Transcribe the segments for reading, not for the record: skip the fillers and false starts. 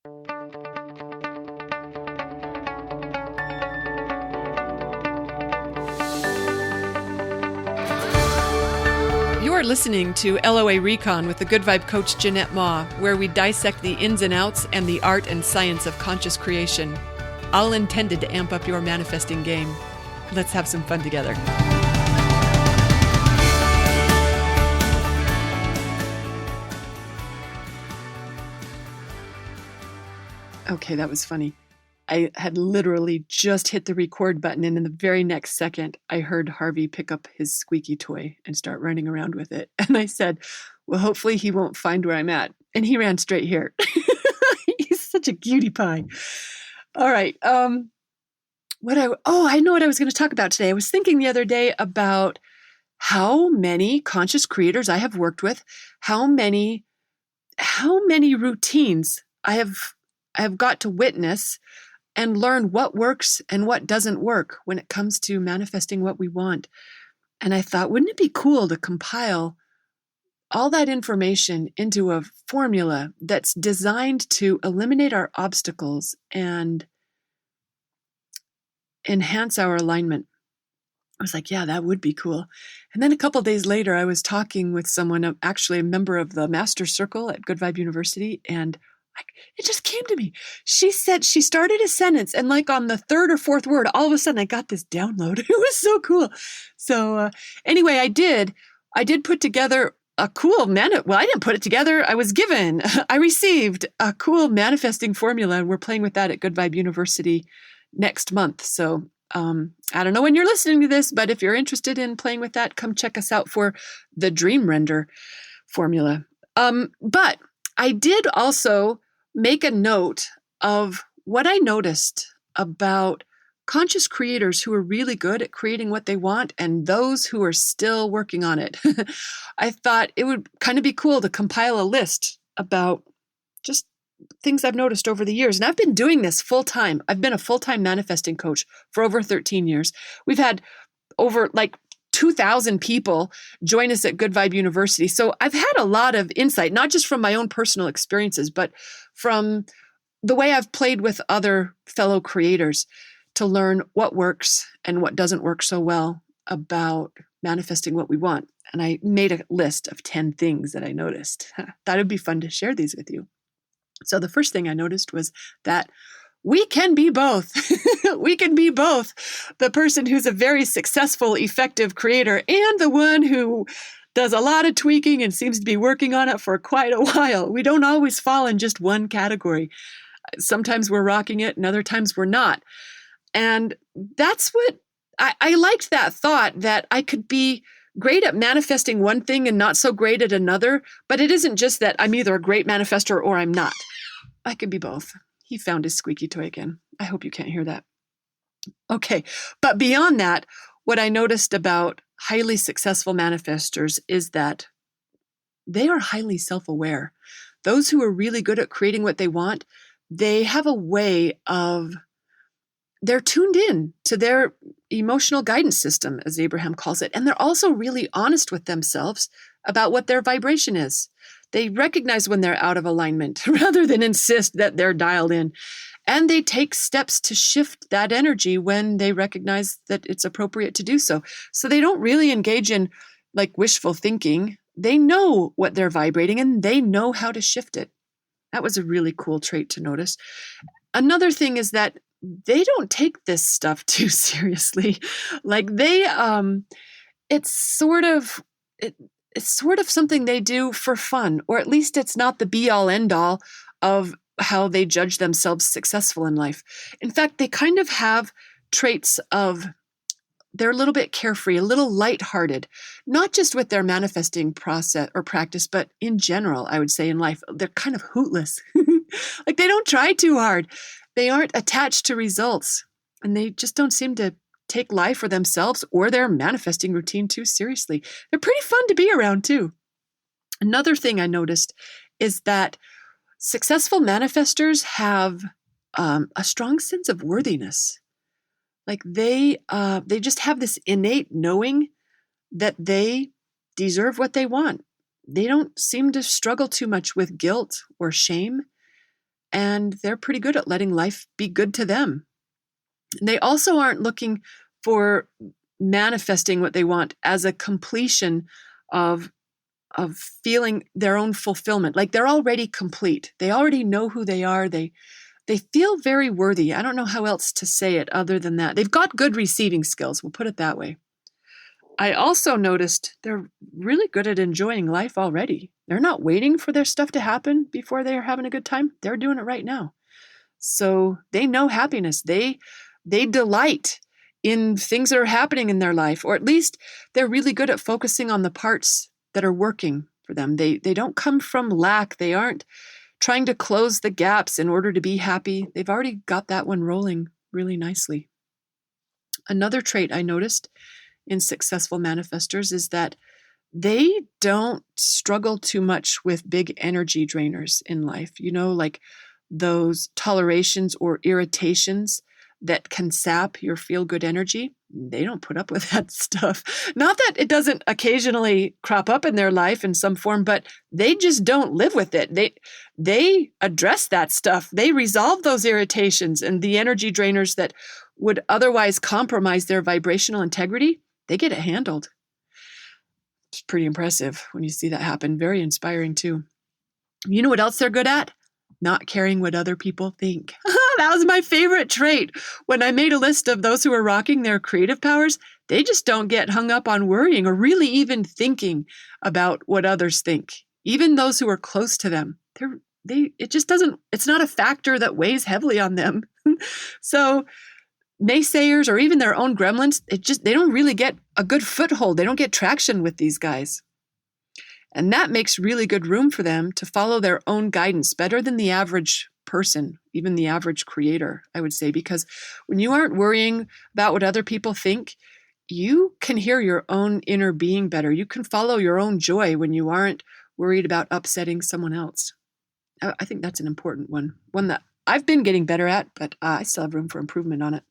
You are listening to LOA Recon with the Good Vibe Coach Jeanette Ma, where we dissect the ins and outs and the art and science of conscious creation, all intended to amp up your manifesting game. Let's have some fun together. Okay, that was funny. I had literally just hit the record button, and in the very next second, I heard Harvey pick up his squeaky toy and start running around with it. And I said, well, hopefully he won't find where I'm at. And he ran straight here. He's such a cutie pie. All right. I know what I was going to talk about today. I was thinking the other day about how many conscious creators I have worked with, how many routines I have got to witness and learn what works and what doesn't work when it comes to manifesting what we want. And I thought, wouldn't it be cool to compile all that information into a formula that's designed to eliminate our obstacles and enhance our alignment? I was like, yeah, that would be cool. And then a couple of days later, I was talking with someone, actually a member of the Master Circle at Good Vibe University, and it just came to me. She said she started a sentence, and like on the third or fourth word, all of a sudden I got this download. It was so cool. So anyway, I did put together a cool well, I didn't put it together. I received a cool manifesting formula, and we're playing with that at Good Vibe University next month. So I don't know when you're listening to this, but if you're interested in playing with that, come check us out for the Dream Render formula. But I did also make a note of what I noticed about conscious creators who are really good at creating what they want and those who are still working on it. I thought it would kind of be cool to compile a list about just things I've noticed over the years. And I've been doing this full time. I've been a full-time manifesting coach for over 13 years. We've had over 2,000 people join us at Good Vibe University. So I've had a lot of insight, not just from my own personal experiences, but from the way I've played with other fellow creators to learn what works and what doesn't work so well about manifesting what we want. And I made a list of 10 things that I noticed. Thought it'd be fun to share these with you. So the first thing I noticed was that we can be both. We can be both the person who's a very successful, effective creator and the one who does a lot of tweaking and seems to be working on it for quite a while. We don't always fall in just one category. Sometimes we're rocking it and other times we're not. And that's what I liked, that thought that I could be great at manifesting one thing and not so great at another. But it isn't just that I'm either a great manifester or I'm not. I could be both. He found his squeaky toy again. I hope you can't hear that. Okay, but beyond that, what I noticed about highly successful manifestors is that they are highly self-aware. Those who are really good at creating what they want, they have a way of, they're tuned in to their emotional guidance system, as Abraham calls it, and they're also really honest with themselves about what their vibration is. They recognize when they're out of alignment rather than insist that they're dialed in. And they take steps to shift that energy when they recognize that it's appropriate to do so. So they don't really engage in wishful thinking. They know what they're vibrating and they know how to shift it. That was a really cool trait to notice. Another thing is that they don't take this stuff too seriously. It's sort of something they do for fun, or at least it's not the be-all, end-all of how they judge themselves successful in life. In fact, they kind of have traits of, they're a little bit carefree, a little lighthearted, not just with their manifesting process or practice, but in general, I would say in life, they're kind of hootless. They don't try too hard. They aren't attached to results, and they just don't seem to take life or themselves or their manifesting routine too seriously. They're pretty fun to be around too. Another thing I noticed is that successful manifestors have a strong sense of worthiness. They just have this innate knowing that they deserve what they want. They don't seem to struggle too much with guilt or shame. and they're pretty good at letting life be good to them. They also aren't looking for manifesting what they want as a completion of feeling their own fulfillment. Like they're already complete. They already know who they are. They feel very worthy. I don't know how else to say it other than that. They've got good receiving skills. We'll put it that way. I also noticed they're really good at enjoying life already. They're not waiting for their stuff to happen before they're having a good time. They're doing it right now. So they know happiness. They delight in things that are happening in their life, or at least they're really good at focusing on the parts that are working for them. They don't come from lack. They aren't trying to close the gaps in order to be happy. They've already got that one rolling really nicely. Another trait I noticed in successful manifestors is that they don't struggle too much with big energy drainers in life, like those tolerations or irritations that can sap your feel-good energy. They don't put up with that stuff. Not that it doesn't occasionally crop up in their life in some form, but they just don't live with it. They address that stuff. They resolve those irritations and the energy drainers that would otherwise compromise their vibrational integrity. They get it handled. It's pretty impressive when you see that happen. Very inspiring too. You know what else they're good at? Not caring what other people think. That was my favorite trait. When I made a list of those who are rocking their creative powers, they just don't get hung up on worrying or really even thinking about what others think. Even those who are close to them, it's not a factor that weighs heavily on them. So naysayers or even their own gremlins, they don't really get a good foothold. They don't get traction with these guys. And that makes really good room for them to follow their own guidance better than the average person, even the average creator, I would say, because when you aren't worrying about what other people think, you can hear your own inner being better. You can follow your own joy when you aren't worried about upsetting someone else. I think that's an important one that I've been getting better at, but I still have room for improvement on it.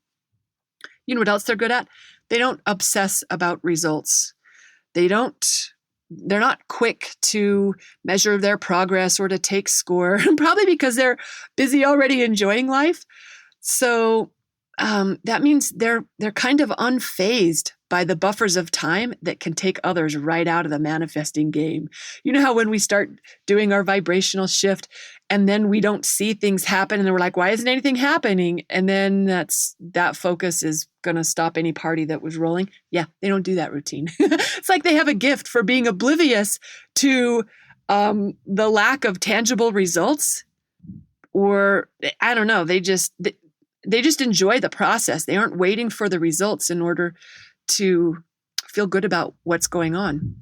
You know what else they're good at? They don't obsess about results. They're not quick to measure their progress or to take score, probably because they're busy already enjoying life. So that means they're kind of unfazed by the buffers of time that can take others right out of the manifesting game. You know how when we start doing our vibrational shift and then we don't see things happen and we're like, why isn't anything happening? And then that focus is going to stop any party that was rolling. Yeah, they don't do that routine. It's like they have a gift for being oblivious to the lack of tangible results, or I don't know, they just enjoy the process. They aren't waiting for the results in order to feel good about what's going on.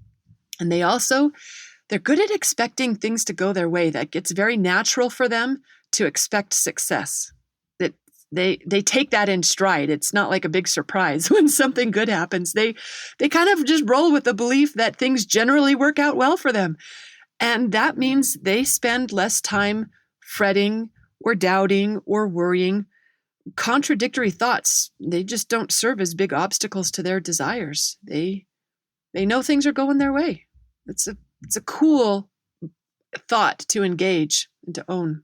And they're good at expecting things to go their way. That gets very natural for them to expect success. That they take that in stride. It's not like a big surprise when something good happens. They kind of just roll with the belief that things generally work out well for them. And that means they spend less time fretting or doubting or worrying. Contradictory thoughts, they just don't serve as big obstacles to their desires. They know things are going their way. It's a cool thought to engage and to own.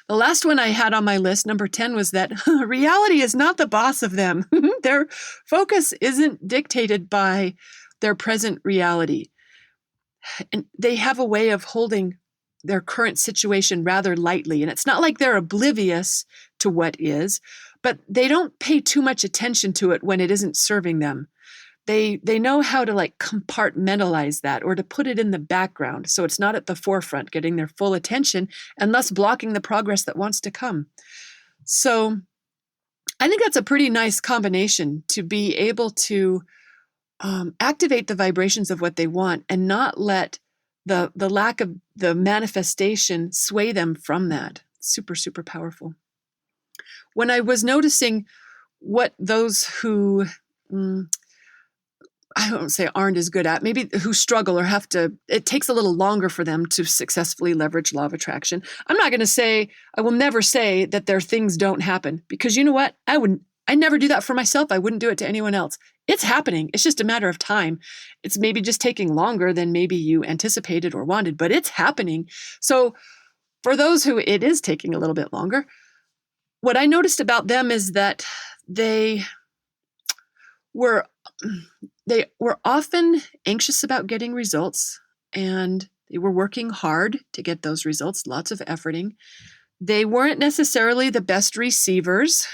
The last one I had on my list, number 10, was that reality is not the boss of them. Their focus isn't dictated by their present reality. And they have a way of holding their current situation rather lightly. And it's not like they're oblivious to what is, but they don't pay too much attention to it when it isn't serving them. They know how to compartmentalize that or to put it in the background so it's not at the forefront, getting their full attention and thus blocking the progress that wants to come. So I think that's a pretty nice combination to be able to activate the vibrations of what they want and not let the lack of the manifestation sway them from that. Super, super powerful. When I was noticing what those who, I won't say aren't as good at, maybe who struggle or it takes a little longer for them to successfully leverage law of attraction. I will never say that their things don't happen, because you know what? I never do that for myself. I wouldn't do it to anyone else. It's happening. It's just a matter of time. It's maybe just taking longer than maybe you anticipated or wanted, but it's happening. So for those who it is taking a little bit longer, what I noticed about them is that they were often anxious about getting results, and they were working hard to get those results, lots of efforting. They weren't necessarily the best receivers.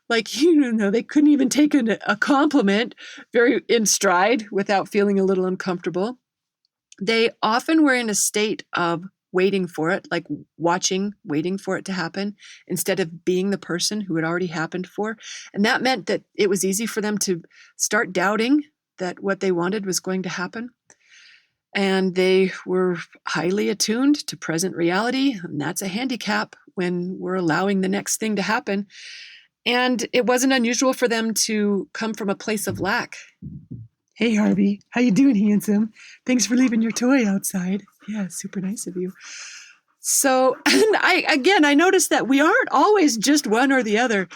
Like, they couldn't even take a compliment very in stride without feeling a little uncomfortable. They often were in a state of waiting for it, like waiting for it to happen, instead of being the person who it already happened for. And that meant that it was easy for them to start doubting that what they wanted was going to happen. And they were highly attuned to present reality. And that's a handicap when we're allowing the next thing to happen. And it wasn't unusual for them to come from a place of lack. Hey, Harvey, how you doing, handsome? Thanks for leaving your toy outside. Yeah, super nice of you. So, and I noticed that we aren't always just one or the other.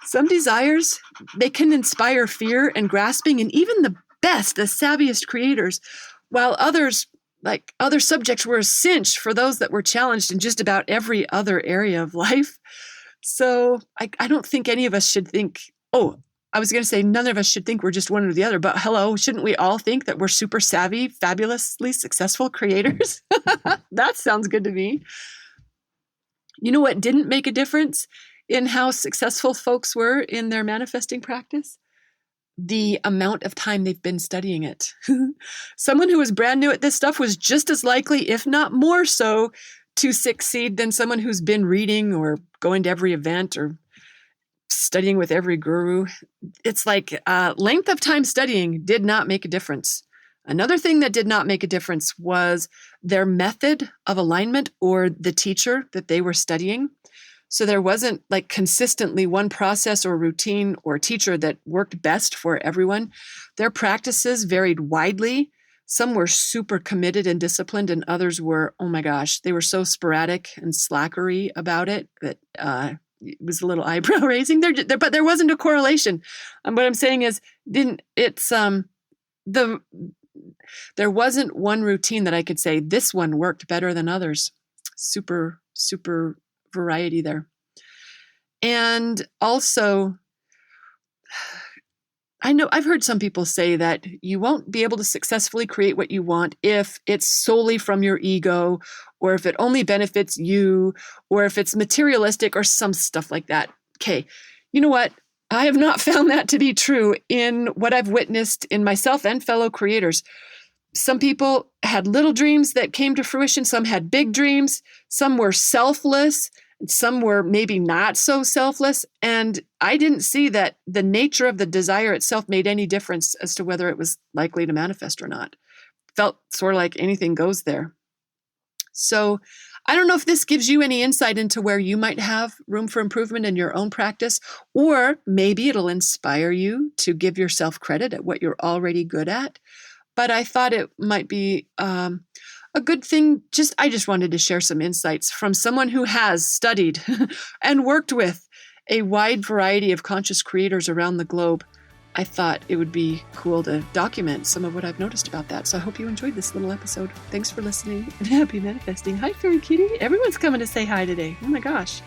Some desires, they can inspire fear and grasping, and even the savviest creators, while others, like other subjects, were a cinch for those that were challenged in just about every other area of life. So I don't think any of us should think, I was going to say none of us should think we're just one or the other, but hello, shouldn't we all think that we're super savvy, fabulously successful creators? That sounds good to me. You know what didn't make a difference in how successful folks were in their manifesting practice? The amount of time they've been studying it. Someone who was brand new at this stuff was just as likely, if not more so, to succeed than someone who's been reading or going to every event or studying with every guru. It's like length of time studying did not make a difference. Another thing that did not make a difference was their method of alignment or the teacher that they were studying. So there wasn't like consistently one process or routine or teacher that worked best for everyone. Their practices varied widely. Some were super committed and disciplined, and others were, oh my gosh, they were so sporadic and slackery about it that it was a little eyebrow raising. But there wasn't a correlation. What I'm saying is, there wasn't one routine that I could say this one worked better than others. Super, super variety there. And also, I know I've heard some people say that you won't be able to successfully create what you want if it's solely from your ego, or if it only benefits you, or if it's materialistic or some stuff like that. Okay, you know what? I have not found that to be true in what I've witnessed in myself and fellow creators. Some people had little dreams that came to fruition. Some had big dreams. Some were selfless. Some were maybe not so selfless. And I didn't see that the nature of the desire itself made any difference as to whether it was likely to manifest or not. Felt sort of like anything goes there. So I don't know if this gives you any insight into where you might have room for improvement in your own practice, or maybe it'll inspire you to give yourself credit at what you're already good at. But I thought it might be a good thing. I just wanted to share some insights from someone who has studied and worked with a wide variety of conscious creators around the globe. I thought it would be cool to document some of what I've noticed about that. So I hope you enjoyed this little episode. Thanks for listening and happy manifesting. Hi, fairy kitty. Everyone's coming to say hi today. Oh my gosh.